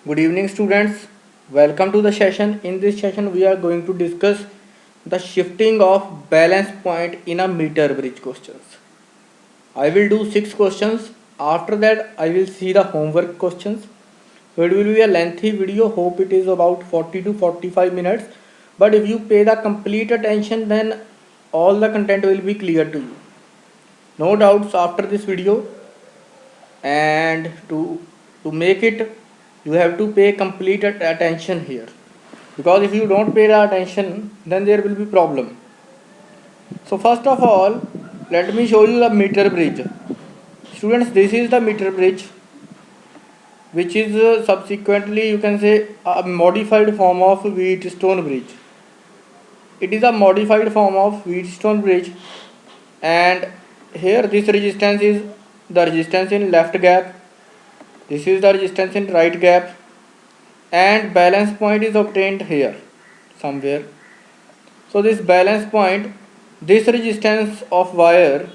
Good evening, students. Welcome to the session. In this session, we are going to discuss the shifting of balance point in a meter bridge questions. I will do 6 questions. After that, I will see the homework questions. So it will be a lengthy video. Hope it is about 40 to 45 minutes. But if you pay the complete attention, then all the content will be clear to you. No doubts after this video. And to make it, you have to pay complete attention here, because if you don't pay the attention, then there will be problem. So first of all, let me show you the meter bridge. Students, this is the meter bridge, which is subsequently, you can say, a modified form of Wheatstone bridge. It is a modified form of Wheatstone bridge, and here this resistance is the resistance in left gap, this is the resistance in right gap, and balance point is obtained here somewhere. So this balance point, this resistance of wire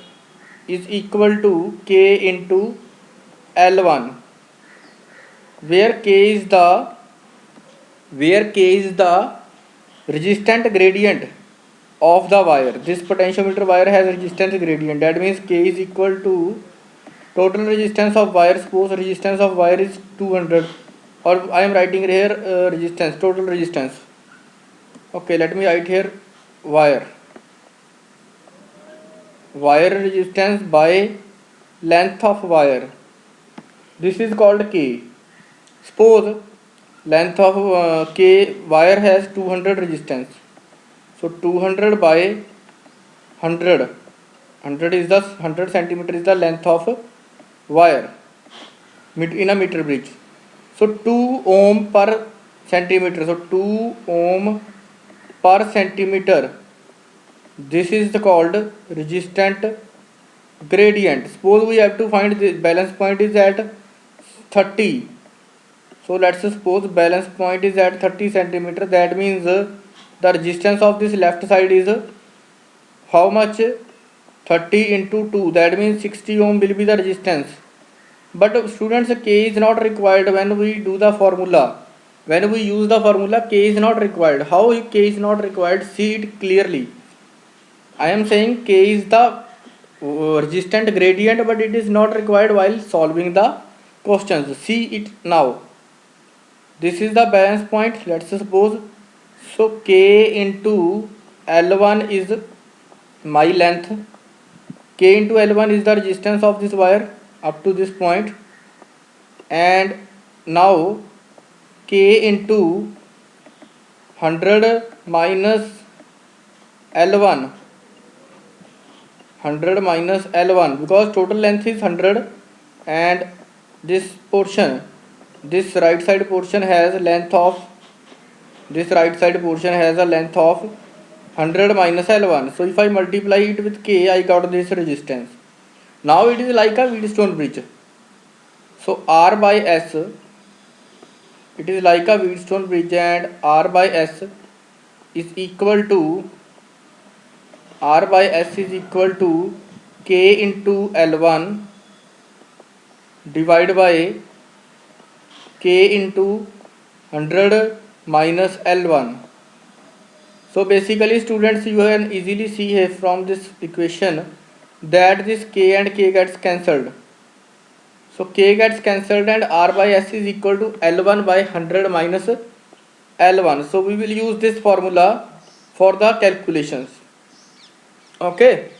is equal to K into L1, where K is the resistance gradient of the wire. This potentiometer wire has resistance gradient. That means K is equal to total resistance of wire. Suppose resistance of wire is 200, or I am writing here resistance, total resistance. Okay, let me write here wire resistance by length of wire. This is called K. Suppose length of K, wire has 200 resistance. So 200 by 100 is the 100 centimeter is the length of wire in a meter bridge. So 2 ohm per centimeter. So 2 ohm per centimeter. This is called resistant gradient. Suppose we have to find the balance point is at 30. So let's suppose balance point is at 30 centimeter. That means the resistance of this left side is how much? 30 into 2. That means 60 ohm will be the resistance. But students, K is not required when we do the formula. When we use the formula, K is not required. How K is not required? See it clearly. I am saying K is the resistant gradient, but it is not required while solving the questions. See it now. This is the balance point. Let's suppose. So K into L1 is my length. K into L1 is the resistance of this wire up to this point. And now K into 100 minus L1, 100 minus L1, because total length is 100, and this portion, this right side portion has length of, this right side portion has a length of 100 minus L1. So if I multiply it with K, I got this resistance. Now it is like a Wheatstone bridge. So R by S, it is like a Wheatstone bridge, and R by S is equal to K into L1 divided by K into 100 minus L1. So basically, students, you can easily see here from this equation that this K and K gets cancelled. So K gets cancelled, and R by S is equal to L1 by 100 minus L1. So we will use this formula for the calculations. Okay.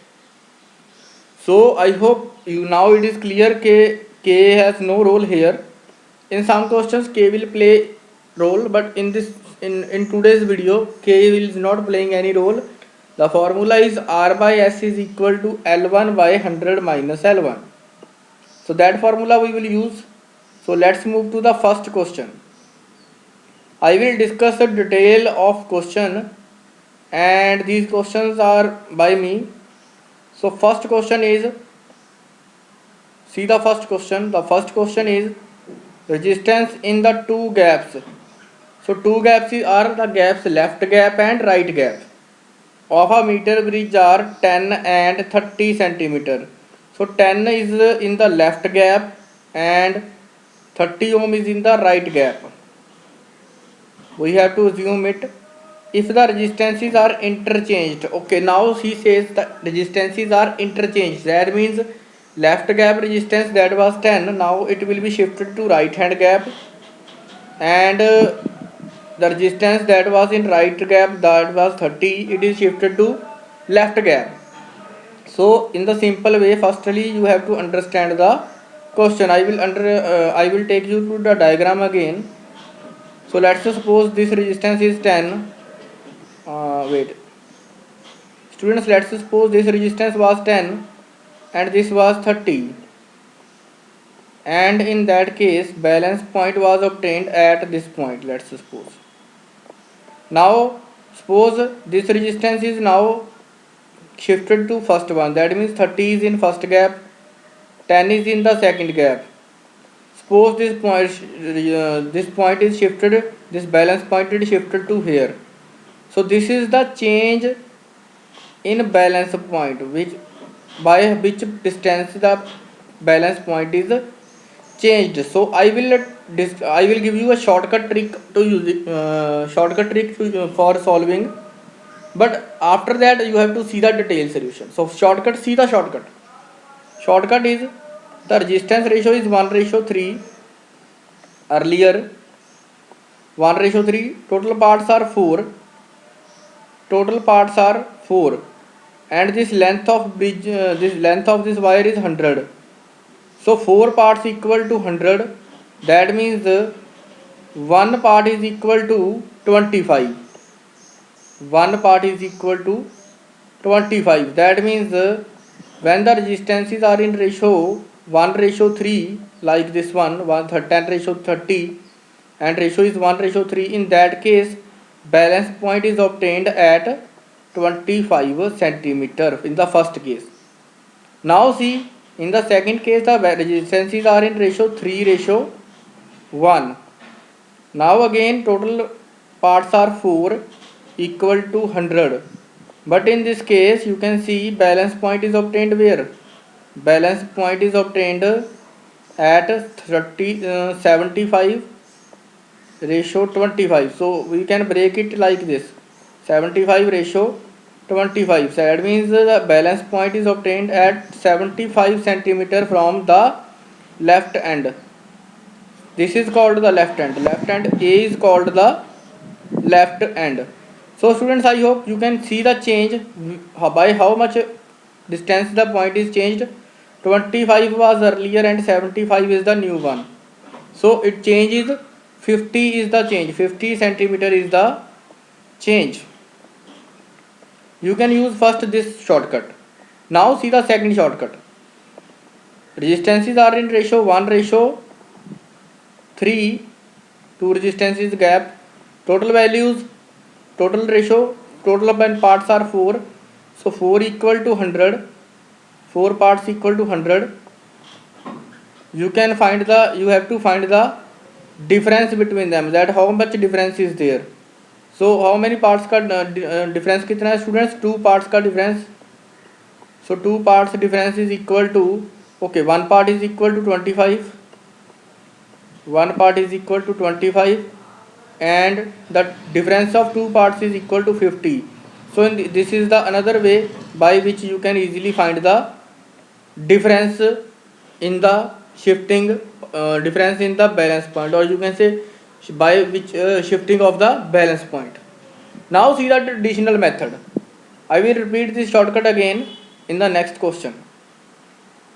So I hope you now it is clear K has no role here. In some questions K will play role, but in today's video K is not playing any role. The formula is R by S is equal to L1 by 100 minus L1. So that formula we will use. So let's move to the first question. I will discuss the detail of question, and these questions are by me. So first question is, see the first question. The first question is resistance in the two gaps. So two gaps are the gaps left gap and right gap of a meter bridge are 10 and 30 centimeter. So 10 is in the left gap and 30 ohm is in the right gap. we have to assume it. If the resistances are interchanged, okay, now he says that resistances are interchanged, that means left gap resistance that was 10, now it will be shifted to right hand gap, and the resistance that was in right gap, that was 30, it is shifted to left gap. So in the simple way, firstly you have to understand the question. I will take you to the diagram again. So let's suppose this resistance is 10. Wait, students, let's suppose this resistance was 10 and this was 30, and in that case balance point was obtained at this point. Let's suppose, now suppose this resistance is now shifted to first one, that means 30 is in first gap, 10 is in the second gap. Suppose this point is shifted, this balance point is shifted to here. So this is the change in balance point, which by which distance the balance point is changed. So I will give you a shortcut trick to use it, for solving, but after that you have to see the detailed solution. So shortcut, see the shortcut is, the resistance ratio is 1:3. Earlier 1:3, total parts are 4, and this length of bridge, this length of this wire is 100. So 4 parts equal to 100, that means one part is equal to 25. One part is equal to 25, that means when the resistances are in ratio 1:3, like this one 10:30, and ratio is 1:3, in that case balance point is obtained at 25 centimeter in the first case. Now see, in the second case the resistances are in ratio 3:1. Now again total parts are 4 equal to 100, but in this case you can see balance point is obtained where? Balance point is obtained at 75 ratio 25. So we can break it like this: 75 ratio 25. So that means the balance point is obtained at 75 centimeter from the left end. This is called the left end. Left end A is called the left end. So students, I hope you can see the change by how much distance the point is changed. 25 was earlier and 75 is the new one. So it changes, 50 is the change, 50 centimeter is the change. You can use first this shortcut. Now see the second shortcut. Resistances are in ratio 1:3, two resistances gap, total values, total ratio, total of parts are 4, so 4 equal to 100, 4 parts equal to 100. You have to find the difference between them, that how much difference is there. So how many parts का difference कितना है students? 2 parts का difference. So 2 parts difference is equal to, okay, one part is equal to 25, one part is equal to 25, and the difference of 2 parts is equal to 50. So this is the another way by which you can easily find the difference in the shifting, difference in the balance point, or you can say by which shifting of the balance point. Now see the traditional method. I will repeat this shortcut again in the next question.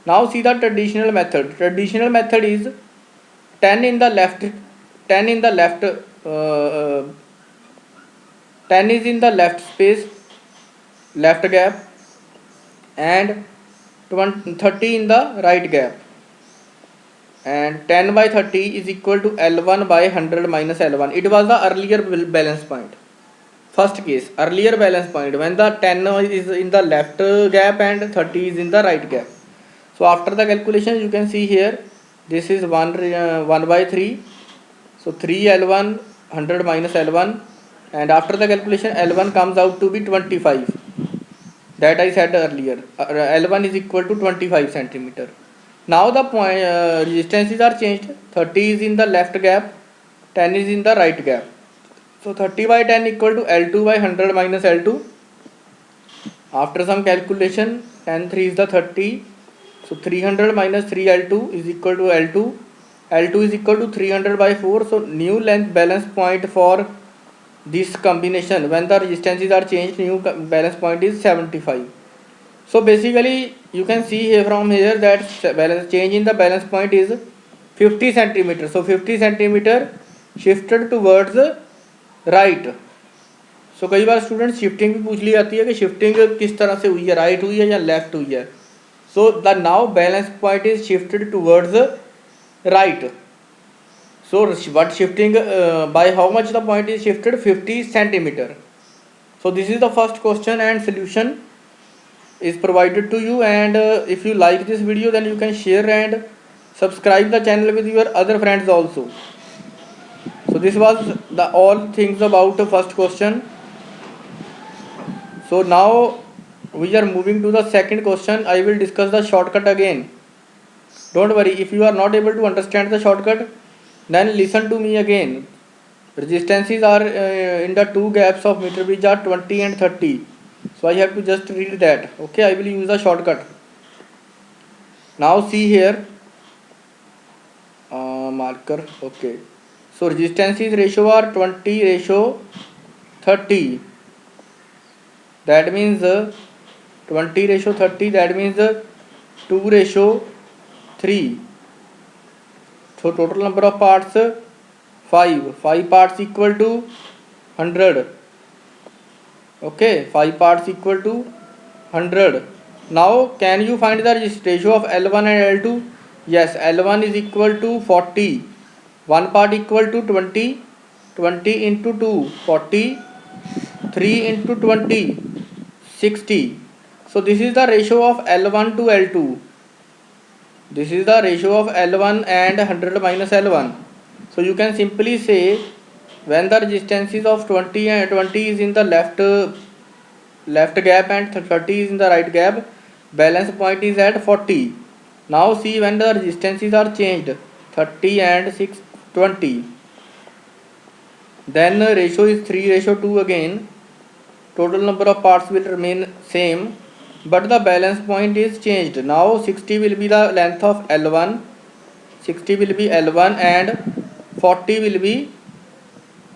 Now see the traditional method. Traditional method is 10 in the left, 10 in the left, 10 is in the left space, left gap, and 30 in the right gap, and 10/30 is equal to L1/100 minus L1. It was the earlier balance point. First case, earlier balance point, when the 10 is in the left gap and 30 is in the right gap. So after the calculation you can see here, this is 1/3, so 3L1 100 minus L1, and after the calculation L1 comes out to be 25, that I said earlier. L1 is equal to 25 centimeter. Now the point, resistances are changed. 30 is in the left gap, 10 is in the right gap. So 30 by 10 equal to L2 by 100 minus L2. After some calculation, 10 3 is the 30. So 300 minus 3L2 is equal to L2. L2 is equal to 300 by 4. So new length balance point for this combination, when the resistances are changed, new balance point is 75. So basically you can see here from here that balance change in the balance point is 50 centimeter. So 50 centimeter shifted towards right. सो कई बार student shifting भी पूछ ली जाती है कि shifting किस तरह से हुई है, राइट हुई है या लेफ्ट हुई है. So the now balance point is shifted towards right. So what shifting by how much the point is shifted 50 centimetre. So this is the first question and solution is provided to you, and if you like this video then you can share and subscribe the channel with your other friends also. So this was the all things about the first question. So now we are moving to the second question. I will discuss the shortcut again. Don't worry, if you are not able to understand the shortcut then listen to me again. Resistances are in the two gaps of meter bridge are 20 and 30. So I have to just read that. Okay, I will use the shortcut. Now see here, marker. Okay, so resistances ratio are 20 ratio 30. That means 20 ratio 30. That means 2 ratio 3. So total number of parts 5. 5 parts equal to 100. Okay, 5 parts equal to 100. Now can you find the ratio of L1 and L2? Yes, L1 is equal to 40. 1 part equal to 20. 20 into 2 40. 3 into 20 60. So this is the ratio of L1 to L2. This is the ratio of L1 and 100 minus L1. So you can simply say when the resistances of 20 and 20 is in the left gap and 30 is in the right gap, balance point is at 40. Now see when the resistances are changed 30 and 20, then ratio is 3 ratio 2 again. Total number of parts will remain same, but the balance point is changed. Now 60 will be the length of L1, 60 will be L1, and 40 will be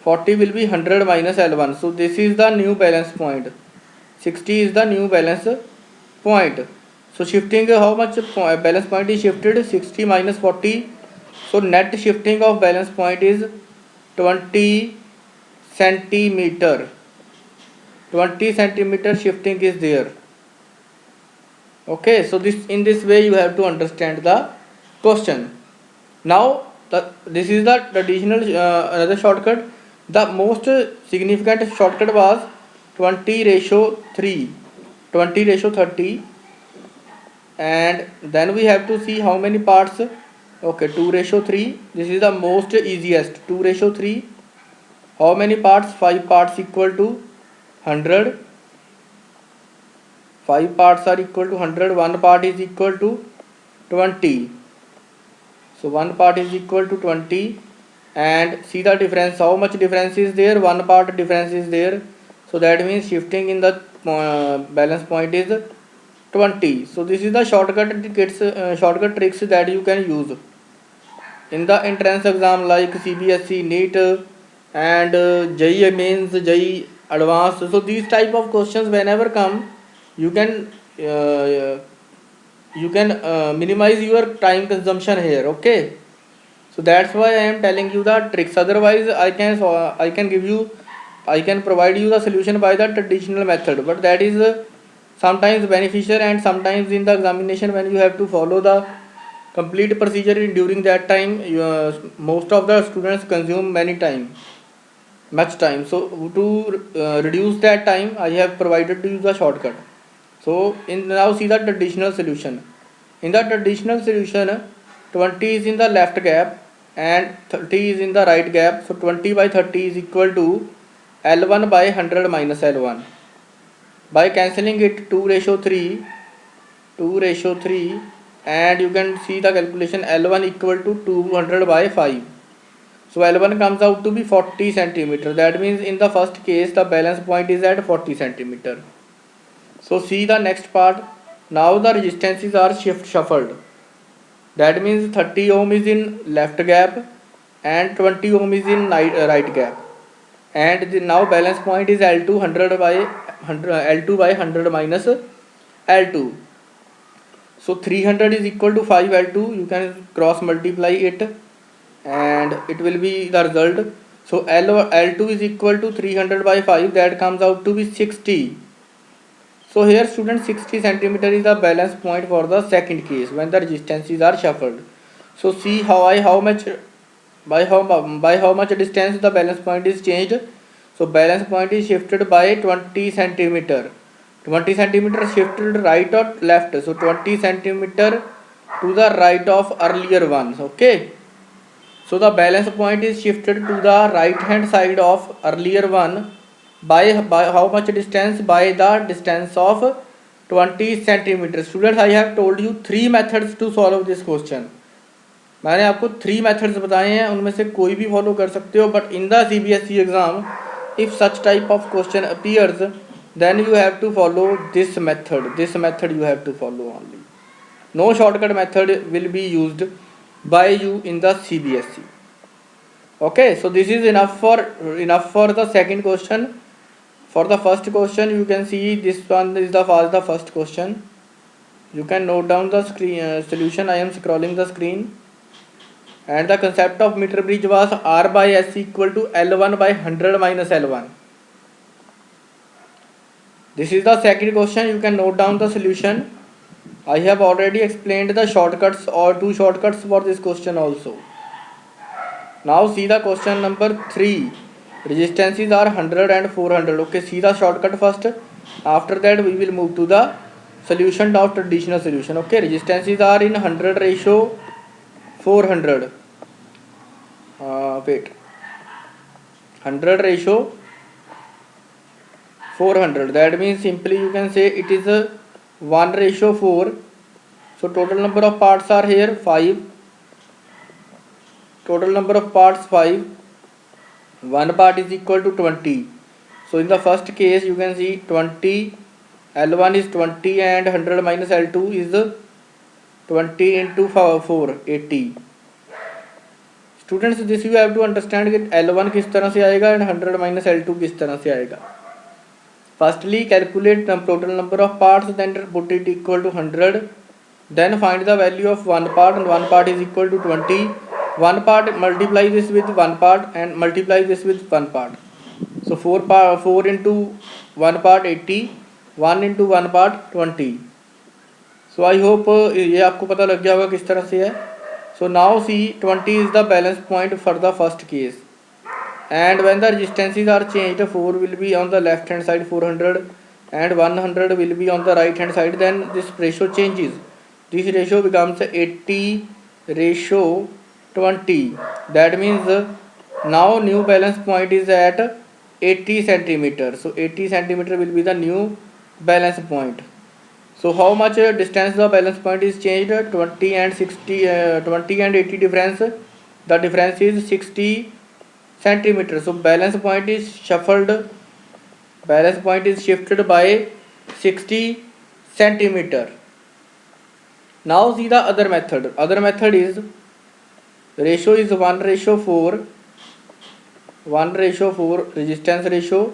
100 minus L1. So this is the new balance point. 60 is the new balance point. So shifting, how much balance point is shifted? 60 minus 40. So net shifting of balance point is 20 centimeter. 20 centimeter shifting is there. Okay, so in this way you have to understand the question. Now this is the traditional another shortcut. The most significant shortcut was 20 ratio 3, 20 ratio 30, and then we have to see how many parts. Okay, 2 ratio 3. This is the most easiest. 2 ratio 3. How many parts? 5 parts equal to 100. 5 parts are equal to 100. 1 part is equal to 20. So 1 part is equal to 20, and see the difference. How much difference is there? 1 part difference is there. So that means shifting in the balance point is 20. So this is the shortcut tricks that you can use in the entrance exam like CBSE, NEET, and JEE Mains, JEE Advanced. So these type of questions whenever come, you can minimize your time consumption here. Okay, so that's why I am telling you the tricks. Otherwise I can provide you the solution by the traditional method, but that is sometimes beneficial, and sometimes in the examination when you have to follow the complete procedure during that time, most of the students consume much time. So to reduce that time, I have provided to you the shortcut. So now see the traditional solution. In the traditional solution, 20 is in the left gap and 30 is in the right gap. So 20 by 30 is equal to L1 by 100 minus L1. By cancelling it, 2 ratio 3, 2 ratio 3, and you can see the calculation L1 equal to 200 by 5. So L1 comes out to be 40 centimeter. That means in the first case the balance point is at 40 centimeter. So see the next part. Now the resistances are shuffled. That means 30 ohm is in left gap and 20 ohm is in right gap. And now balance point is L2 100 by 100, L2 by 100 minus L2. So 300 is equal to 5 L2. You can cross multiply it and it will be the result. So L2 is equal to 300 by 5, that comes out to be 60. So here students, 60 centimeter is the balance point for the second case when the resistances are shuffled. So see how much by how much distance the balance point is changed. So balance point is shifted by 20 centimeter. 20 centimeter shifted right or left. So 20 centimeter to the right of earlier ones. Okay. So the balance point is shifted to the right hand side of earlier one by how much distance? By the distance of 20 centimeters. Students, I have told you three methods to solve this question. मैंने आपको 3 methods बताए हैं, उनमें से कोई भी follow कर सकते हो. But in the CBSE exam if such type of question appears then you have to follow this method you have to follow only. No shortcut method will be used by you in the CBSE. Okay, so this is enough for the second question. For the first question, you can see this one is the first question. You can note down the screen solution. I am scrolling the screen. And the concept of meter bridge was R by S equal to L1 by 100 minus L1. This is the second question. You can note down the solution. I have already explained the shortcuts or 2 shortcuts for this question also. Now see the question number 3. Resistances are 100 and 400. Okay, see the shortcut first. After that we will move to the solution of traditional solution. Okay, resistances are in 100 ratio 400. Wait, 100 ratio 400. That means simply you can say it is a 1 ratio 4. So total number of parts are here 5. Total number of parts 5. One part is equal to 20. So in the first case you can see 20. L1 is 20 and 100 minus L2 is 20 into 4, 80. Students, this you have to understand कि L1 किस तरह से आएगा and 100 minus L2 किस तरह से आएगा. Firstly, calculate the total number of parts, then put it equal to 100. Then find the value of one part, and one part is equal to 20. One part, multiply this with one part and multiply this with one part. So 4 into one part 80, 1 into one part 20. So I hope ये आपको पता लग गया होगा किस तरह से है. So now see 20 is the balance point for the first case. And when the resistances are changed, 4 will be on the left hand side 400 and 100 will be on the right hand side. Then this ratio changes. This ratio becomes 80 ratio 20. That means now new balance point is at 80 centimeter. So 80 centimeter will be the new balance point. So how much distance the balance point is changed? 20 and 80 difference. The difference is 60 centimeter. So balance point is shuffled. Balance point is shifted by 60 centimeter. Now see the other method. Other method is ratio is 1 ratio 4. 1 ratio 4 resistance ratio.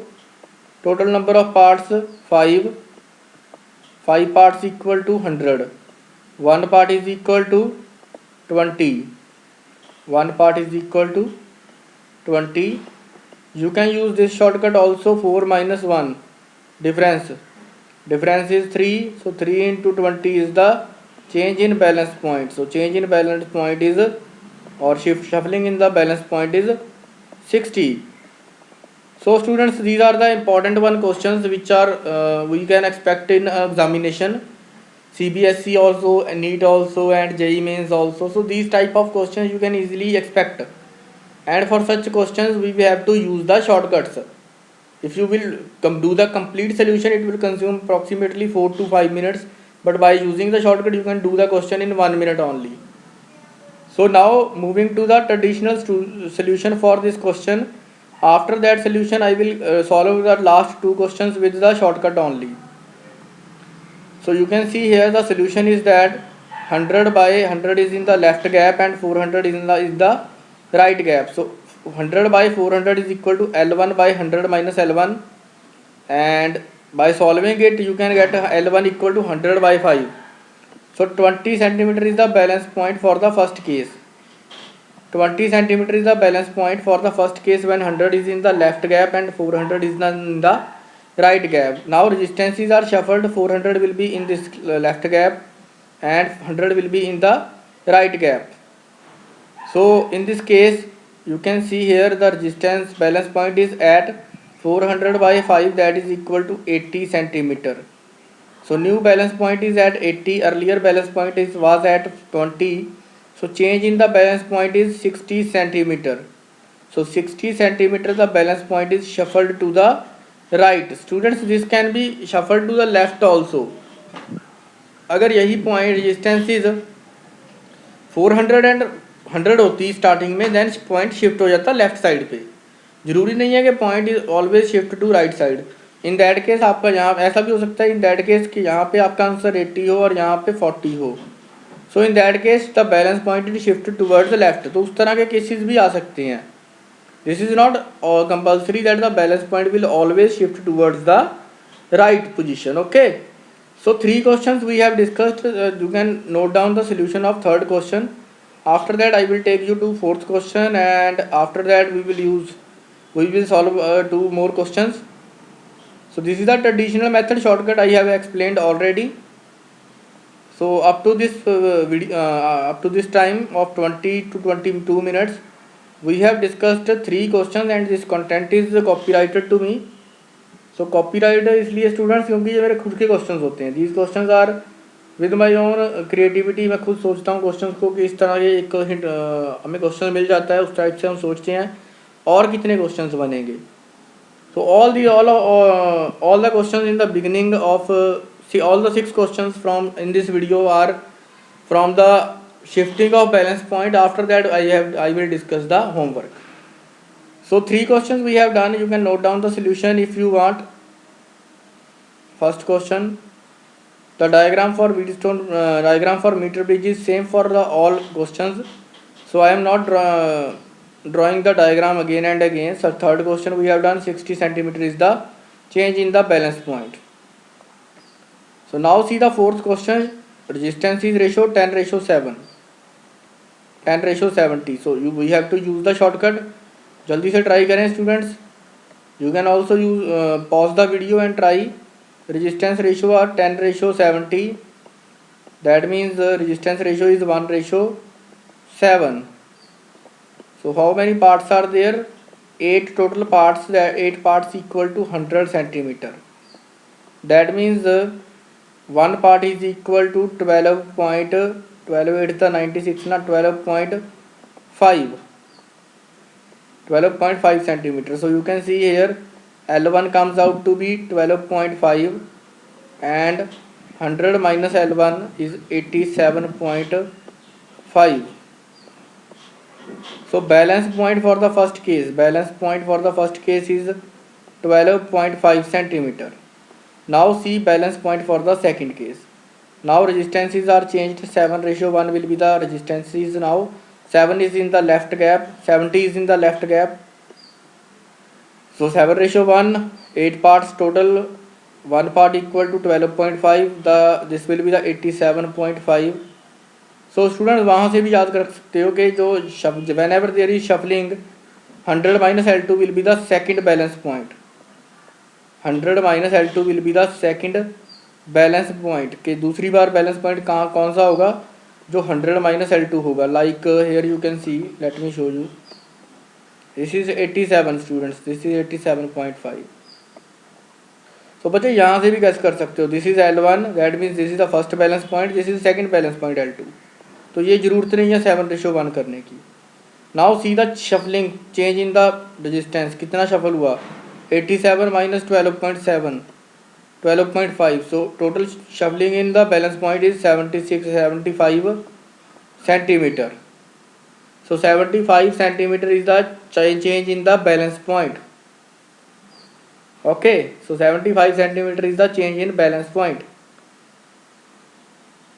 Total number of parts 5. 5 parts equal to 100. One part is equal to 20. One part is equal to 20. You can use this shortcut also. 4 minus 1 difference is 3. So 3 into 20 is the change in balance point. So change in balance point is or shuffling in the balance point is 60. So students, these are the important questions which are we can expect in examination. CBSE also, NEET also, and JEE Mains also. So these type of questions you can easily expect. And for such questions we will have to use the shortcuts. If you will do the complete solution, it will consume approximately 4 to 5 minutes. But by using the shortcut, you can do the question in 1 minute only. So now moving to the traditional solution for this question. After that solution, I will solve the last two questions with the shortcut only. So you can see here the solution is that 100 by 100 is in the left gap and 400 is the right gap. So 100 by 400 is equal to L1 by 100 minus L1, and by solving it you can get L1 equal to 100 by 5. So 20 centimeter is the balance point for the first case. 20 centimeter is the balance point for the first case when 100 is in the left gap and 400 is in the right gap. Now resistances are shuffled. 400 will be in this left gap and 100 will be in the right gap. So in this case you can see here the resistance balance point is at 400 by 5, that is equal to 80 centimeter. So new balance point is at 80, earlier balance point was at 20. So change in the balance point is 60 centimeter. So 60 centimeter the balance point is shuffled to the right. Students, this can be shuffled to the left also. अगर यही point resistance is 400 and 100 होती starting में, then point shift हो जाता left side पे. जरूरी नहीं है कि point is always shift to right side. In that case आपका यहाँ ऐसा भी हो सकता है इन दैट केस कि यहाँ पे आपका आंसर 80 हो और यहाँ पे 40 हो. So in that case the balance point is shift towards left. तो उस तरह के केसेस भी आ सकते हैं. This is not compulsory that the balance point will always shift towards the right position. Okay, so 3 questions we have discussed. You can note down the solution of third question. After that I will take you to fourth question, and after that we will solve 2 more questions. So this is the traditional method shortcut I have explained already. So up to this up to this time of 20 to 22 minutes we have discussed 3 questions, and this content is copyrighted to me. So copyright इसलिए students क्योंकि ये मेरे खुद के questions होते हैं. These questions are with my own creativity. मैं खुद सोचता हूँ क्वेश्चंस को कि इस तरह के एक हिंट हमें क्वेश्चन मिल जाता है, उस टाइप से हम सोचते हैं और कितने क्वेश्चंस बनेंगे. So all the questions in the beginning of all the 6 questions from in this video are from the shifting of balance point. After that I will discuss the homework. So 3 questions we have done. You can note down the solution if you want. First question, the diagram for Wheatstone diagram for meter bridge is same for the all questions. So I am not drawing the diagram again and again. So third question we have done 60 centimeter is the change in the balance point. So now see the fourth question. Resistance is ratio 10:7. 10:70. So we have to use the shortcut. जल्दी से try करें students. You can also use pause the video and try. Resistance ratio are 10:70. That means resistance ratio is 1:7. So how many parts are there? 8 total parts. 8 parts equal to 100 centimetre. That means 1 part is equal to 12.12 8 the 96 ना 12.5 centimeter. So you can see here L1 comes out to be 12.5 and 100 minus L1 is 87.5. So balance point for the first case is 12.5 centimeter. Now see balance point for the second case. Now resistances are changed. 7:1 will be the resistances now. 7 is in the left gap, 70 is in the left gap. So 7:1, 8 parts total, 1 part equal to 12.5. This will be the 87.5. So students वहाँ से भी याद कर सकते हो कि जो whenever there is shuffling, 100 minus L2 will be the second balance point. 100 minus L2 will be the second balance point. कि दूसरी बार balance point कौन सा होगा? जो 100 minus L2 होगा. Like here you can see, let me show you. This is 87 students, this is 87.5. तो बच्चे यहाँ से भी गैस कर सकते हो. This is L1, that means this is the first balance point, this is second balance point L2. तो ये जरूरत नहीं है 7:1 करने की. Now see the shuffling change in the resistance. कितना शफल हुआ? 87 minus 12.7, 12.5. So total shuffling in the balance point is 75 centimeter. So 75 centimeter is the change in the balance point. Okay, so 75 centimeter is the change in balance point.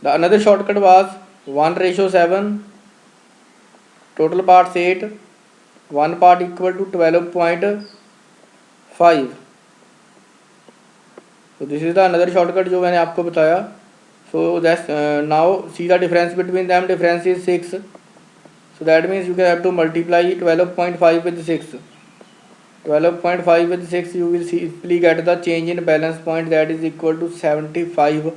The another shortcut was 1:7, total parts 8, one part equal to 12.5. So this is the another shortcut जो मैंने आपको बताया. So that's now see the difference between them. Difference is 6. So that means you can have to multiply 12.5 with 6. 12.5 with 6, you will simply get the change in balance point, that is equal to 75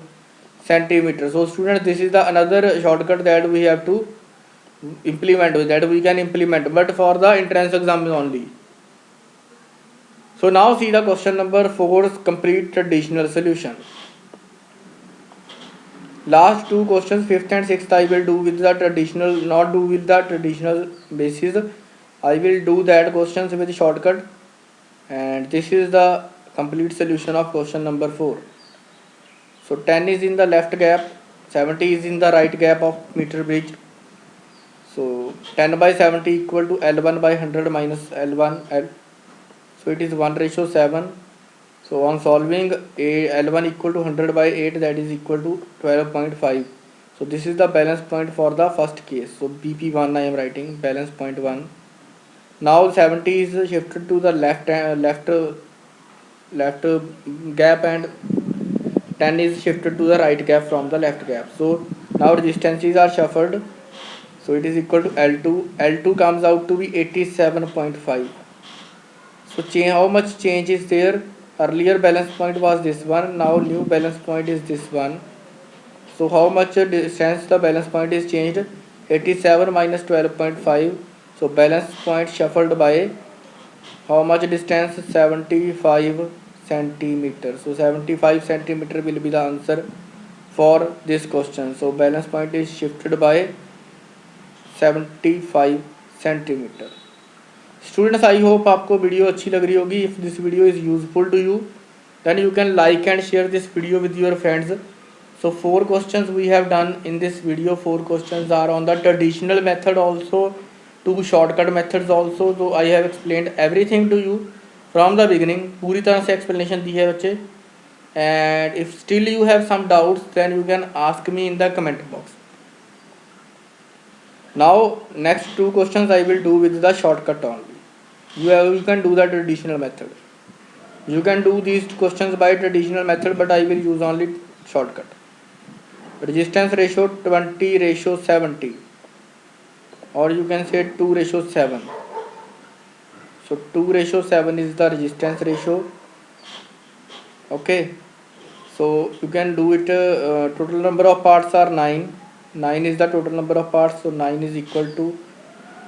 centimeters. So students, this is the another shortcut that we have to implement, that we can implement, but for the entrance exam only. So now see the question number 4, complete traditional solution. Last two questions, 5th and 6th, I will do with the traditional, not do with the traditional basis. I will do that questions with shortcut, and this is the complete solution of question number 4. So 10 is in the left gap, 70 is in the right gap of meter bridge. So 10 by 70 equal to L1 by 100 minus L1 L. So it is 1:7. So on solving, L1 equal to 100 by 8, that is equal to 12.5. So this is the balance point for the first case. So BP1 I am writing, balance point 1. Now 70 is shifted to the left gap, and 10 is shifted to the right gap from the left gap. So now resistances are shuffled. So it is equal to L2. L2 comes out to be 87.5. So how much change is there? Earlier balance point was this one. Now new balance point is this one. So how much distance the balance point is changed? 87 minus 12.5. So balance point shuffled by how much distance? 75 centimeter. So 75 centimeter will be the answer for this question. So balance point is shifted by 75 centimeter. Students, I hope आपको video अच्छी लग रही होगी. If this video is useful to you, then you can like and share this video with your friends. So 4 questions we have done in this video. 4 questions are on the traditional method also, 2 shortcut methods also. So I have explained everything to you from the beginning. पूरी तरह से explanation दी है बच्चे. And if still you have some doubts, then you can ask me in the comment box. Now next 2 questions I will do with the shortcut only. You can do the traditional method. You can do these questions by traditional method, but I will use only shortcut. Resistance ratio 20:70, or you can say 2:7. So 2:7 is the resistance ratio. Okay, so you can do it. Total number of parts are 9. 9 is the total number of parts, so 9 is equal to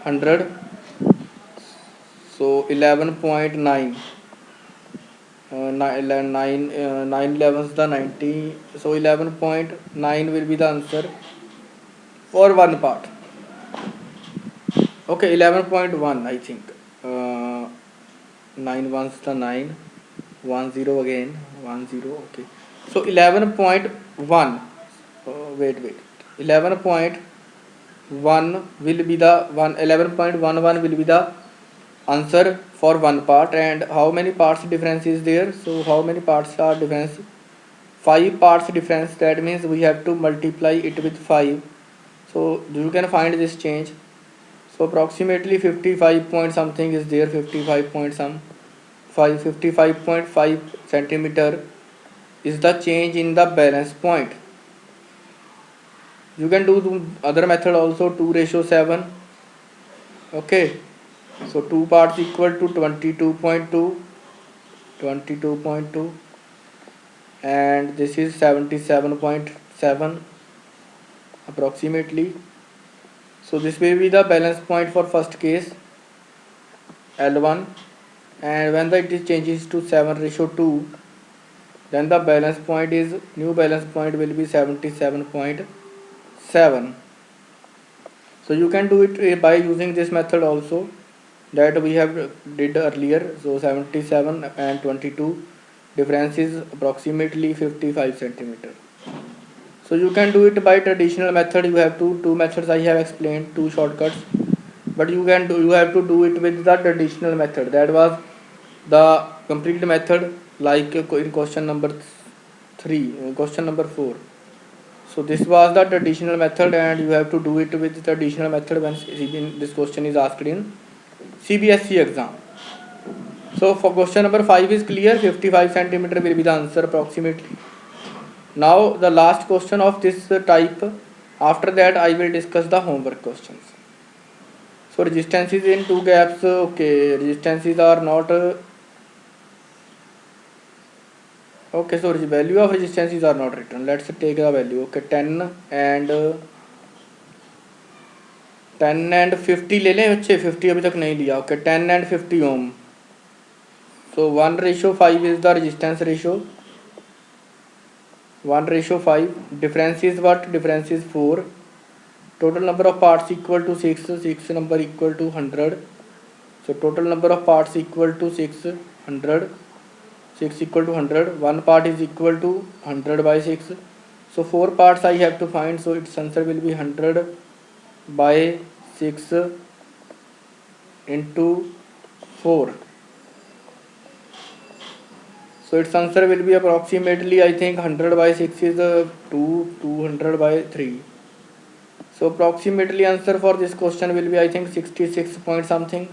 100. So 11.9. 9 11 the 90. So 11.9 will be the answer for one part. Okay, 11.1 I think. 9 ones the 9, 1 0 again, 1 0. Okay, so 11.1. Wait. 11.1 will be the 11.11 will be the answer for one part. And how many parts difference is there? So how many parts are difference? 5 parts difference. That means we have to multiply it with 5. So you can find this change. So approximately 55 point something is there. 55 point some 55.5 centimeter is the change in the balance point. You can do the other method also, 2:7. Okay, so 2 parts equal to 22.2, and this is 77.7 approximately. So this will be the balance point for first case, L1, and when it is changes to 7:2, then the balance point is, new balance point will be 77.7. So you can do it by using this method also that we have did earlier. So 77 and 22 difference is approximately 55 centimeter. So you can do it by traditional method. You have two methods I have explained, 2 shortcuts. but you have to do it with the traditional method. That was the complete method, like in question number 3, question number 4. So this was the traditional method, and you have to do it with the traditional method when this question is asked in CBSE exam. So for question number 5 is clear, 55 centimeter will be the answer approximately. Now the last question of this type. After that I will discuss the homework questions. So resistances in two gaps. Okay, resistances are not okay. So value of resistances are not written. Let's take the value. Okay, 10 and 10 and 50 ले लें बच्चे. 50 अभी तक नहीं लिया. Okay, 10 and 50 ohm. So 1:5 is the resistance ratio. 1:5. Difference is what? Difference is 4. Total number of parts equal to 6. 6 number equal to 100. So total number of parts equal to 600. 6 equal to 100. One part is equal to 100 by 6. So 4 parts I have to find. So its answer will be 100 by 6 into 4. So its answer will be approximately, I think 100 by 6 is 200 by 3. So approximately answer for this question will be, I think 66 point something.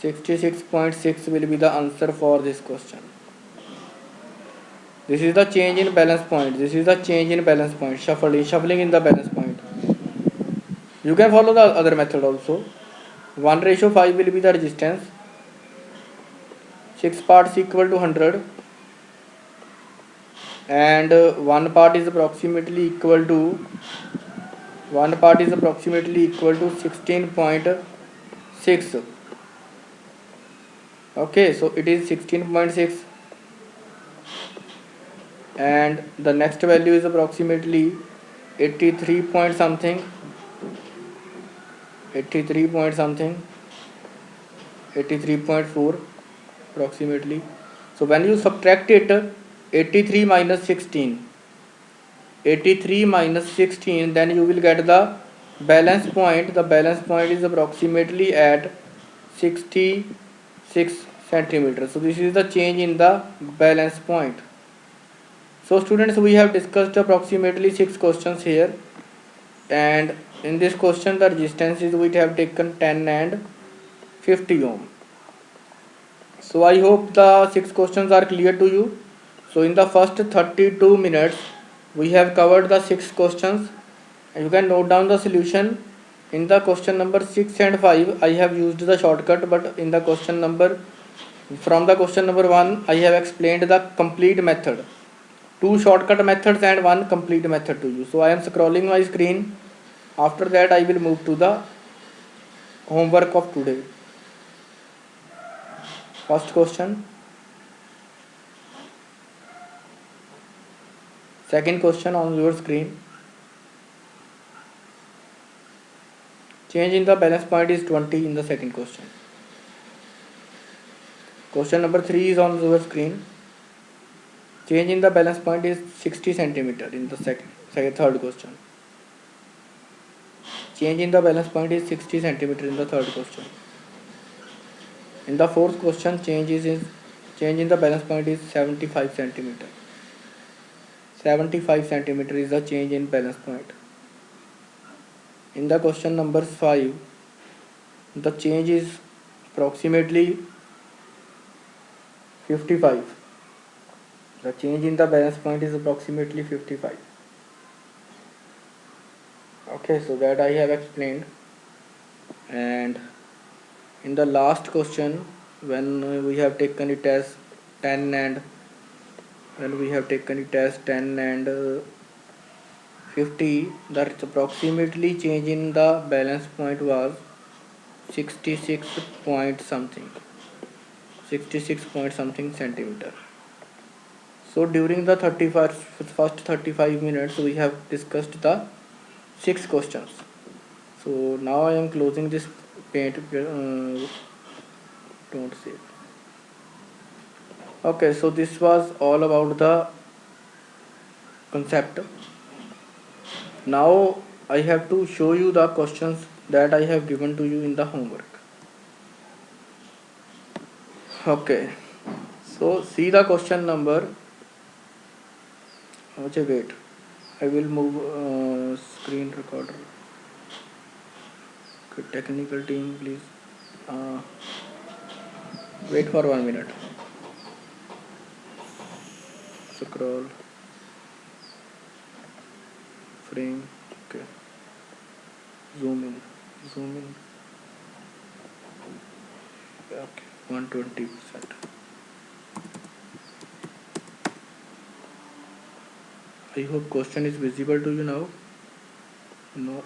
66.6 will be the answer for this question. This is the change in balance point. This is the change in balance point. Shuffling in the balance point. You can follow the other method also. 1:5 will be the resistance. 6 parts equal to 100, and one part is approximately equal to 16.6. Okay, so it is 16.6, and the next value is approximately 83 point something, 83.4 approximately. So when you subtract it, 83 minus 16, then you will get the balance point. The balance point is approximately at 66 centimeters. So this is the change in the balance point. So students, we have discussed approximately 6 questions here, and in this question the resistances we have taken 10 and 50 ohm. So I hope the 6 questions are clear to you. So in the first 32 minutes we have covered the 6 questions, and you can note down the solution. In the question number 6 and 5 I have used the shortcut, but in the question number 1 I have explained the complete method. 2 shortcut methods and 1 complete method to you. So I am scrolling my screen. After that I will move to the homework of today. First question. Second question on your screen. Change in the balance point is 20 in the second question. Question number 3 is on your screen. Change in the balance point is 60 centimeter in the third question. Change in the balance point is 60 centimeter in the third question. In the fourth question, change in the balance point is 75 centimeter. 75 centimeter is the change in balance point. In the question number 5, the change is approximately 55. The change in the balance point is approximately 55. Okay, so that I have explained. And in the last question, when we have taken it as 10 and 50, that approximately change in the balance point was 66 point something centimeter. So during the first 35 minutes we have discussed the 6 questions. So now I am closing this paint. Don't save. Okay, so this was all about the concept. Now I have to show you the questions that I have given to you in the homework. Okay, so see the question number. Okay, wait, I will move screen recorder. Okay, technical team, please uh, wait for 1 minute. Scroll frame. Okay, zoom in, zoom in. Okay, 120%. I hope question is visible to you now. No.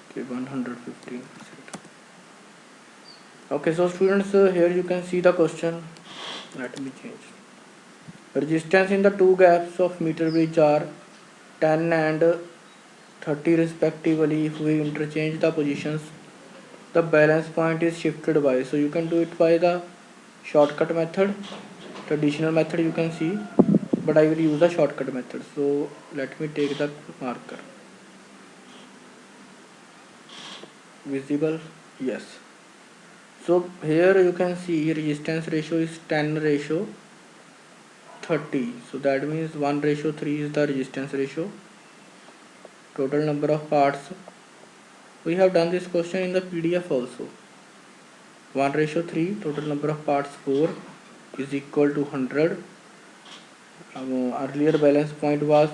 Okay, 115%. Okay, so students, here you can see the question. Let me change. Resistance in the two gaps of meter bridge are 10 and 30 respectively. If we interchange the positions, the balance point is shifted by. So you can do it by the shortcut method, traditional method you can see, but I will use the shortcut method. So let me take the marker. Visible? Yes. So here you can see resistance ratio is 10 ratio 30. So that means 1 ratio 3 is the resistance ratio. Total number of parts. We have done this question in the PDF also. 1 ratio 3, total number of parts 4 is equal to 100. Earlier balance point was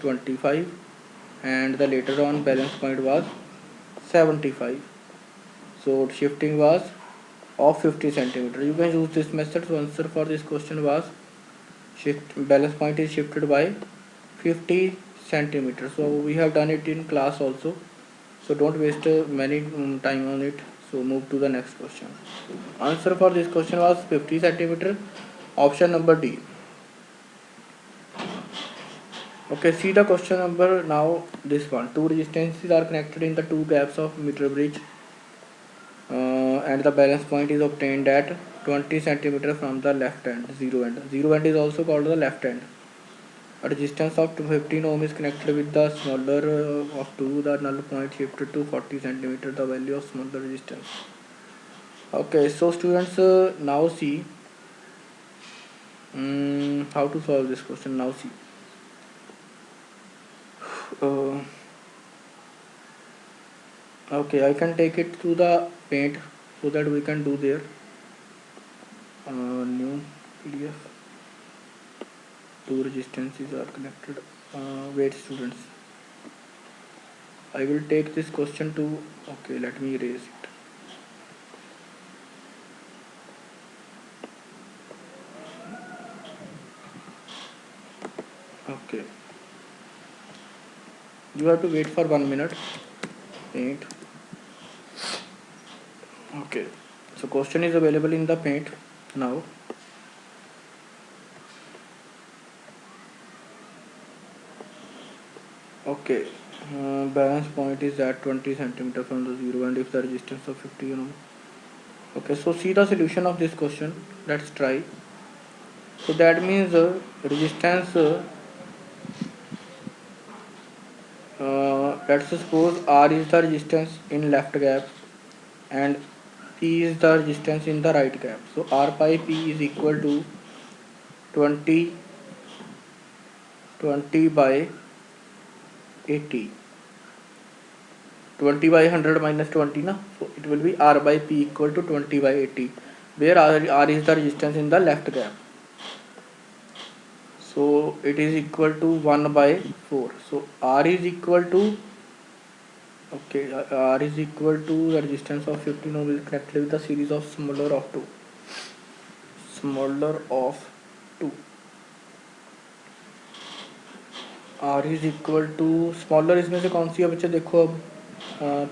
25, and the later on balance point was 75. So shifting was of 50 centimeter. You can use this method. So answer for this question was balance point is shifted by 50 centimeters. So we have done it in class also, so don't waste many time on it. So move to the next question. Answer for this question was 50 centimeter, option number D. Okay, see the question number now. This one, two resistances are connected in the two gaps of meter bridge, and the balance point is obtained at 20 centimeter from the left end, zero end. Zero end is also called the left end. A resistance of 15 ohm is connected with the smaller of 2. The null point shifted to 40 centimeter. The value of smaller resistance. Okay, so students, now see how to solve this question. Now see. Uh, okay, I can take it to the paint so that we can do there. New PDF. Two resistances are connected. Wait, students. I will take this question to. Okay, let me erase it. Okay. You have to wait for 1 minute. Paint. Okay, so question is available in the paint now. Okay, balance point is at 20 centimeter from the zero, and if the resistance of 50 ohm. Okay, so see the solution of this question. Let's try. So that means resistance. Let's suppose R is the resistance in left gap, and P is the resistance in the right gap. So R by P is equal to 20 by 80. 20 by 100 minus 20 na, so it will be R by P equal to 20 by 80, where R is the resistance in the left gap. So it is equal to 1 by 4. So R is equal to, okay, R is equal to the resistance of 15 ohm is connected with the series of smaller of 2. Smaller of 2. R is equal to, smaller इसमें से कौन सी है बच्चे देखो अब,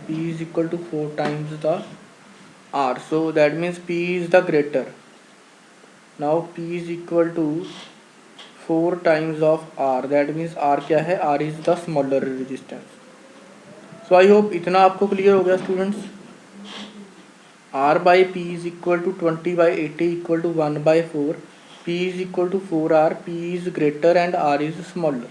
P is equal to 4 times the R. So that means P is the greater. Now P is equal to 4 times of R. That means R क्या है, R is the smaller resistance. So I hope इतना आपको clear हो गया students. R by P is equal to 20 by 80 equal to 1 by 4. P is equal to 4R. P is greater and R is smaller.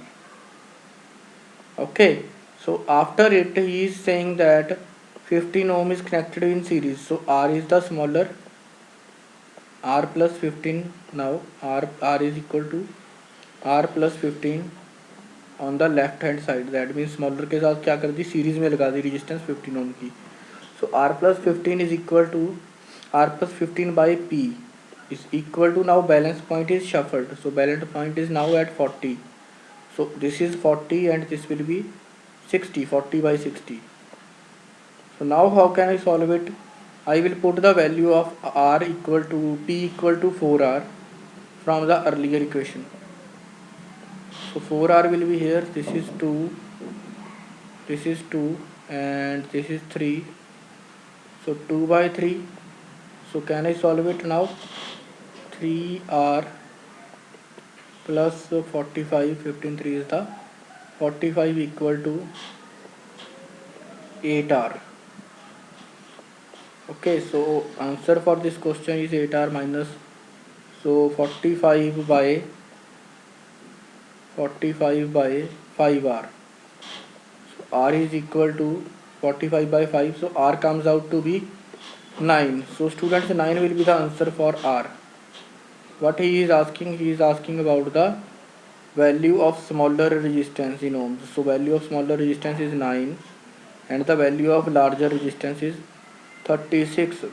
Okay, So after it he is saying that 15 ohm is connected in series, so R is the smaller, R plus 15. Now R is equal to R plus 15 on the left hand side, that means smaller के साथ क्या कर दी, series में लगा दी resistance 15 ओम की. So R plus 15 is equal to R plus 15 by P is equal to, now balance point is shuffled, so balance point is now at 40. So this is 40 and this will be 60, 40 by 60. So now how can I solve it? I will put the value of R equal to P equal to 4R from the earlier equation. So 4R will be here, this is 2, this is 2 and this is 3. So 2 by 3. So can I solve it now? 3R plus 45, 15, 3 is the 45 equal to 8R. Okay, so answer for this question is 8R minus, so 45 by 5R. So R is equal to 45 by 5, so R comes out to be 9. So students, 9 will be the answer for R. What he is asking about the value of smaller resistance in ohms. So value of smaller resistance is 9 and the value of larger resistance is 36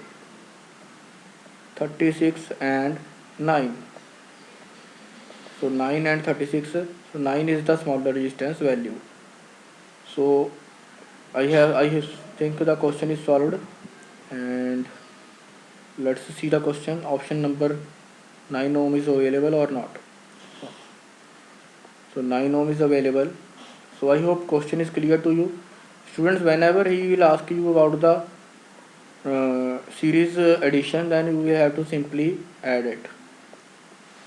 and 9. So 9 and 36, so 9 is the smaller resistance value. So I think the question is solved, and let's see the question. Option number 9 ohm is available or not. So 9 ohm is available. So I hope question is clear to you. Students, whenever he will ask you about the series addition, then you will have to simply add it.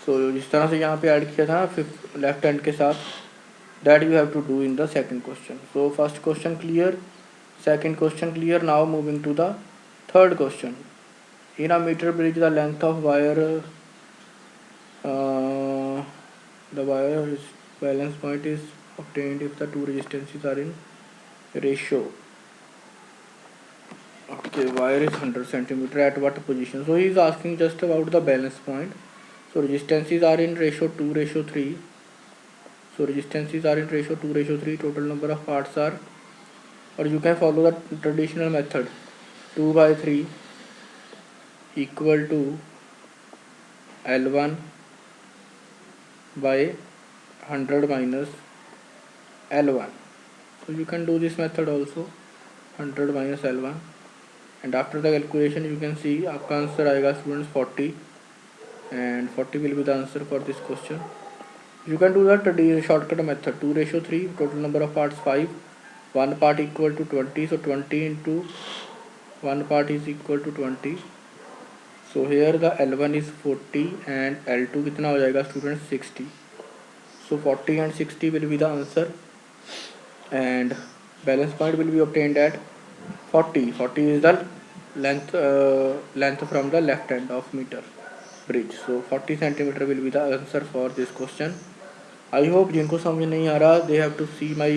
So जिस तरह से यहाँ पे add किया था fifth left hand के साथ, that you have to do in the second question. So first question clear, second question clear. Now moving to the third question. In a meter bridge, the length of wire, the wire balance point is obtained if the two resistances are in ratio. Okay, wire is 100 centimeter at what position? So he is asking just about the balance point. So resistances are in ratio 2:3. So resistances are in ratio 2:3. Total number of parts are, or you can follow the traditional method, 2 by 3 equal to L1 by 100 minus L1. So you can do this method also, 100 minus L1, and after the calculation you can see आपका answer आएगा students 40, and 40 will be the answer for this question. You can do the shortcut method, 2:3, total number of parts 5, one part equal to 20, so 20 into one part is equal to 20. So here the L1 is 40 and L2 कितना हो जाएगा students 60. So 40 and 60 will be the answer, and balance point will be obtained at 40. 40 is the length from the left end of meter bridge. So 40 centimeter will be the answer for this question. I hope जिनको समझ नहीं आ रहा, they have to see my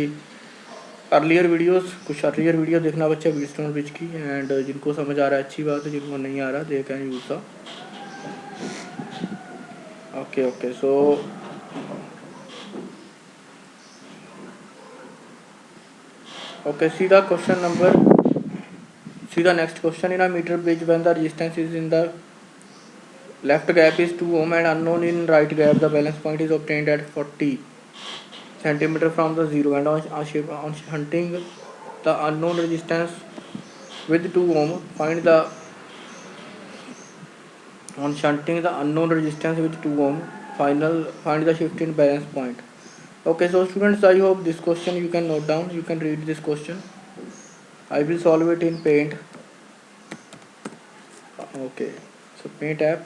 earlier videos. कुछ earlier video देखना बच्चा Wheatstone bridge की, and जिनको समझ आ रहा है अच्छी बात है, जिनको नहीं आ रहा they can use the. Okay, so okay, see the question number. See the next question. In a meter bridge, when the resistance is in the left gap is 2 ohm and unknown in right gap, the balance point is obtained at 40 centimeter from the zero, and on shunting the unknown resistance with 2 ohm, find the unknown resistance with 2 ohm, find the shift in balance point. Okay, so students, I hope this question you can note down, you can read this question. I will solve it in Paint. Okay, so Paint app.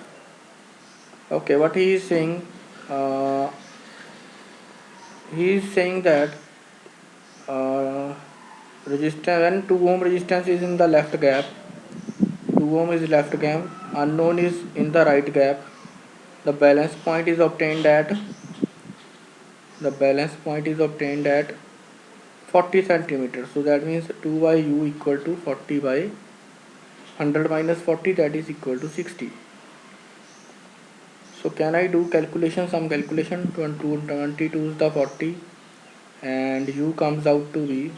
Okay, what he is saying, that resistance, when 2 ohm resistance is in the left gap, 2 ohm is left gap, unknown is in the right gap, the balance point is obtained at 40 centimeters. So that means 2 by u equal to 40 by 100 minus 40, that is equal to 60. So can I do calculation, some calculation? 22 is the 40 and u comes out to be,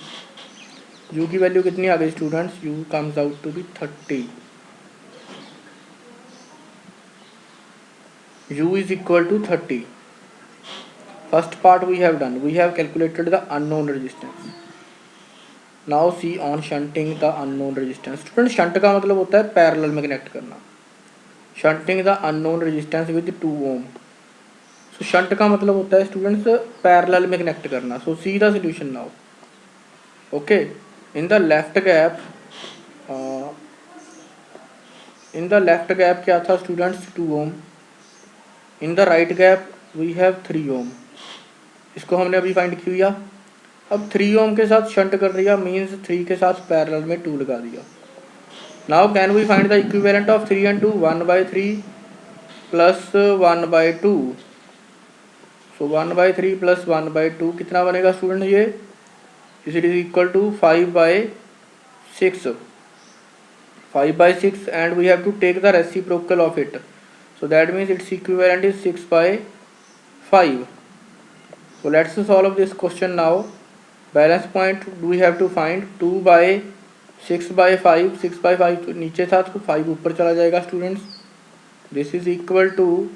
u की value कितनी आ गई students? u comes out to be 30. u is equal to 30. First part we have done, we have calculated the unknown resistance. Now see on shunting the unknown resistance. Student shunt का मतलब होता है parallel में connect करना. Shunting the unknown resistance with 2 ohm. So shunt का मतलब होता है स्टूडेंट्स पैरेलल में कनेक्ट करना. So see the solution now. Okay, in the left gap, in the left gap क्या था students? 2 ohm. In the right gap we have 3 ohm. इसको हमने अभी फाइंड किया. अब 3 ओम के साथ शंट कर दिया, मीन्स 3 के साथ पैरेलल में 2 लगा दिया. Now can we find the equivalent of 3 and 2? 1/3 plus 1/2. सो 1/3 प्लस 1/2 कितना बनेगा स्टूडेंट? ये it is equal to 5/6. 5/6 and we have to take the reciprocal of it. So that means its equivalent is 6/5. So let's solve this question now. Balance point we have to find 2/6/5. 6/5 तो नीचे था तो 5 ऊपर चला जाएगा students. This is equal to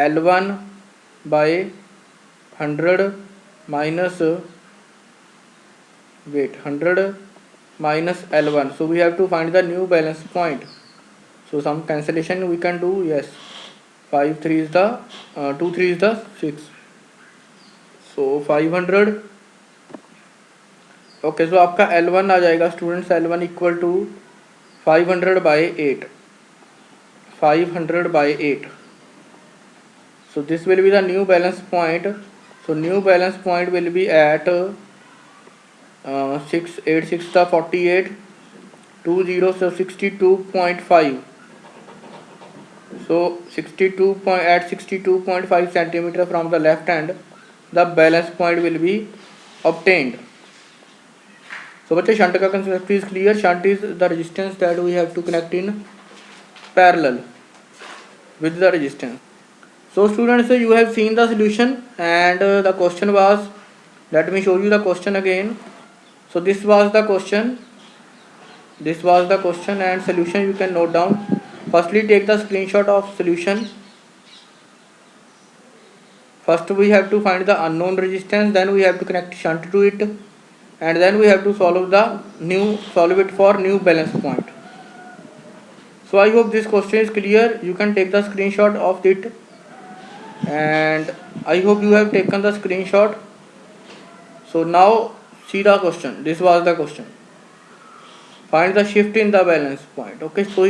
L1/100 minus 100 minus L1. So we have to find the new balance point. So some cancellation we can do. Yes, 5 3 is the 2 3 is the 6. So 500. Okay, so आपका L1 आ जाएगा students. L1 equal to 500/8. 500/8. So this will be the new balance point. So new balance point will be at 6 8 6 the 48 2 0, so 62.5. So 62.5 centimeter from the left hand the balance point will be obtained. So बच्चे shunt का concept is clear. Shunt is the resistance that we have to connect in parallel with the resistance. So students, you have seen the solution and the question was, let me show you the question again. So this was the question, and solution you can note down. Firstly, take the screenshot of solution. First we have to find the unknown resistance, then we have to connect shunt to it, and then we have to solve it for new balance point. So I hope this question is clear. You can take the screenshot of it, and I hope you have taken the screenshot. So now see the question. This was the question. Find the shift in the balance point. Okay, so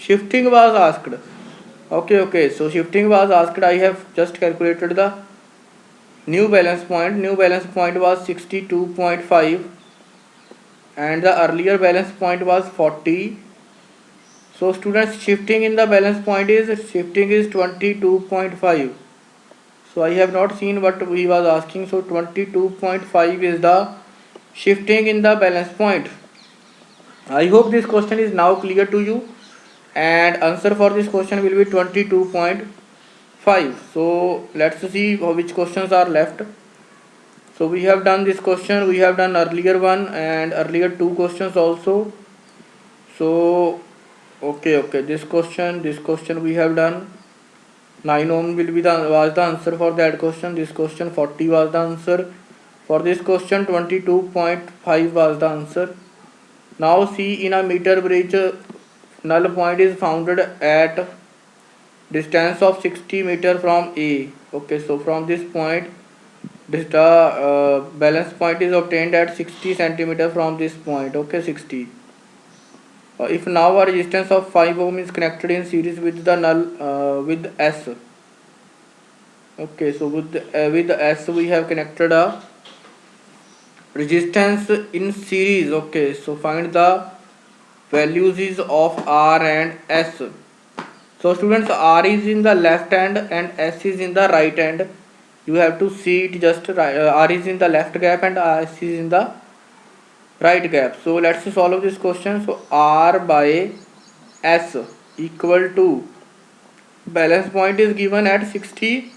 shifting was asked. Okay, so shifting was asked. I have just calculated the new balance point. New balance point was 62.5 and the earlier balance point was 40. So students, shifting in the balance point is 22.5. So I have not seen what he was asking. So 22.5 is the shifting in the balance point. I hope this question is now clear to you, and answer for this question will be 22.5. So let's see which questions are left. So we have done this question, we have done earlier one and earlier two questions also. So okay, this question we have done. 9 ohm was the answer for that question. This question 40 was the answer. For this question 22.5 was the answer. Now see, in a meter bridge, null point is found at distance of 60 meter from A. Okay, so from this point, this balance point is obtained at 60 centimeter from this point. Okay, 60. If now a resistance of 5 ohm is connected in series with the null with S. Okay, so with S we have connected a resistance in series. Okay, so find the values is of R and S. So students, R is in the left hand and S is in the right hand. You have to see it just right. R is in the left gap and S is in the right gap. So let's solve this question. So R by S equal to, balance point is given at 60.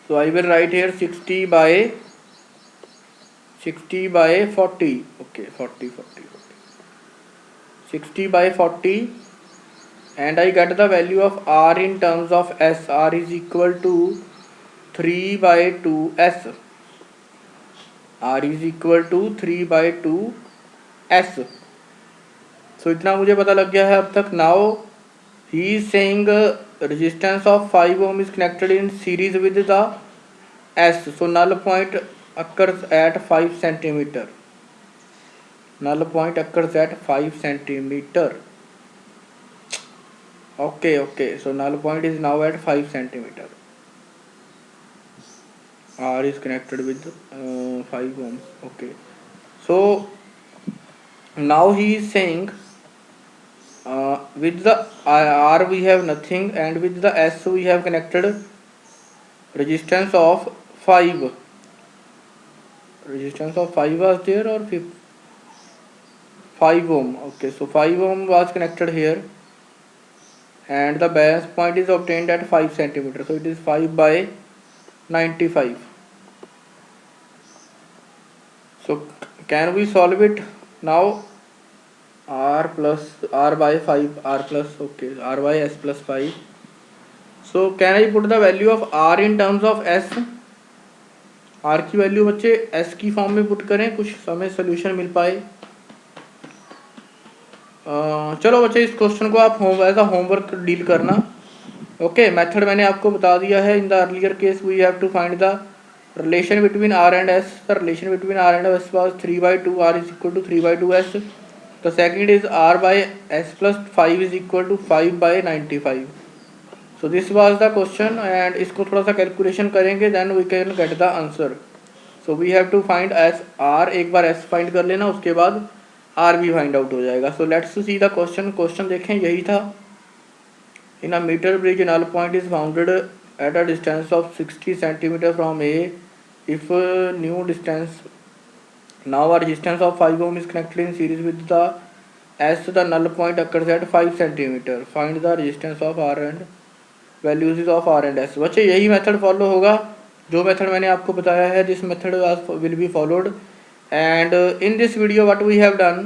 So I will write here 60 by 40. Okay, 40 60 by 40, and I get the value of R in terms of S. R is equal to 3 by 2 S. R is equal to 3 by 2 S. So इतना मुझे पता लग गया है अब तक. Now he is saying resistance of 5 ohm is connected in series with the S. So null point occurs at 5 centimeter. Null point occurs at 5 centimeter. Okay. So null point is now at 5 centimeter. R is connected with 5 ohms. Okay. So now he is saying with the R we have nothing, and with the S we have connected resistance of 5. Resistance of 5 was there, or 5 ohm. Okay, so 5 ohm was connected here, and the balance point is obtained at 5 centimeter. So it is 5 by 95. So can we solve it now? R by 5, R plus, okay, R by S plus 5. So can I put the value of R in terms of S? R की value बच्चे S की form में put करें, कुछ हमें solution मिल पाए. चलो बच्चे इस क्वेश्चन को आप एज अ होमवर्क डील करना. ओके, मेथड मैंने आपको बता दिया है. In the earlier case we have to find the relation between R and S. The relation between R and S was 3 by 2. R is equal to 3 by 2 S. The second is R by S plus 5 is equal to 5 by 95. So this was the question, and इसको थोड़ा सा calculation करेंगे, then we can get the answer. So we have to find S R. एक बार S find कर लेना, उसके बाद R भी फाइंड आउट हो जाएगा. So let's see the question. Question देखें, यही था. In a meter bridge, null point is bounded at a distance of 60 centimeter from A. If new distance, now a resistance of 5 ohm is connected in series with the S, the null point occurs at 5 centimeter. Find the resistance of R and values of R and S. बच्चे यही method follow होगा जो method मैंने आपको बताया है. This method will be followed, and in this video what we have done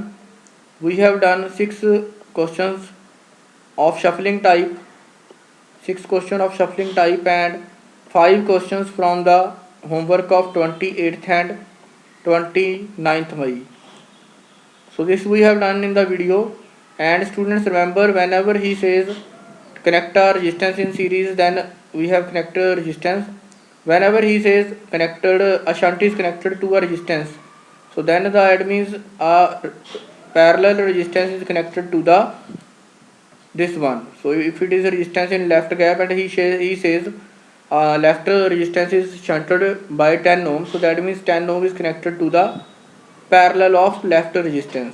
6 questions of shuffling type, 6 questions of shuffling type, and 5 questions from the homework of 28th and 29th May. So this we have done in the video. And students, remember, whenever he says connect a resistance in series, then we have connected resistance. Whenever he says connected a shunt is connected to a resistance, so then that means a parallel resistance is connected to the this one. So if it is a resistance in left gap, and he says left resistance is shunted by 10 ohm, so that means 10 ohm is connected to the parallel of left resistance.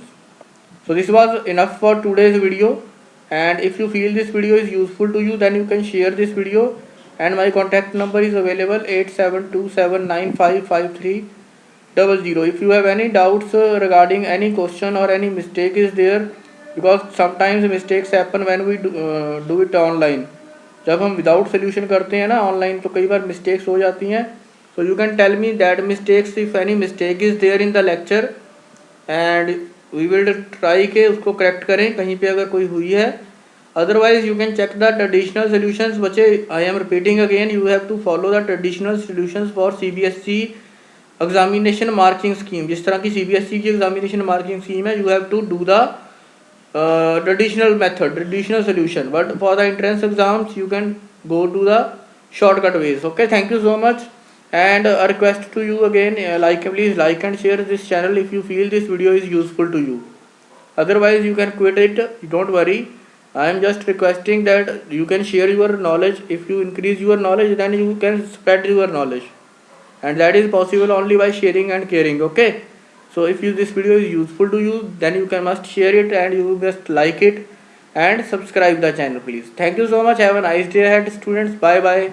So this was enough for today's video, and if you feel this video is useful to you, then you can share this video, and my contact number is available 8727955300. If you have any doubts regarding any question or any mistake is there, because sometimes mistakes happen when we do it online. जब हम without solution करते हैं ना online, तो कई बार mistakes हो जाती हैं. So you can tell me that mistakes if any mistake is there in the lecture, and we will try के उसको करेक्ट करें कहीं पे अगर कोई हुई है. Otherwise you can check the traditional solutions. बच्चे I am repeating again, you have to follow the traditional solutions for CBSE examination marking scheme. जिस तरह की CBSE की एग्जामिनेशन मार्किंग स्कीम है, you have to do the traditional method, traditional solution, but for the entrance exams you can go to the shortcut ways. Okay, thank you so much, and a request to you again, please like and share this channel if you feel this video is useful to you. Otherwise you can quit it, don't worry. I am just requesting that you can share your knowledge. If you increase your knowledge, then you can spread your knowledge, and that is possible only by sharing and caring. Okay, so if this video is useful to you, then you must share it, and you must like it and subscribe the channel, please. Thank you so much. Have a nice day ahead, students. Bye bye.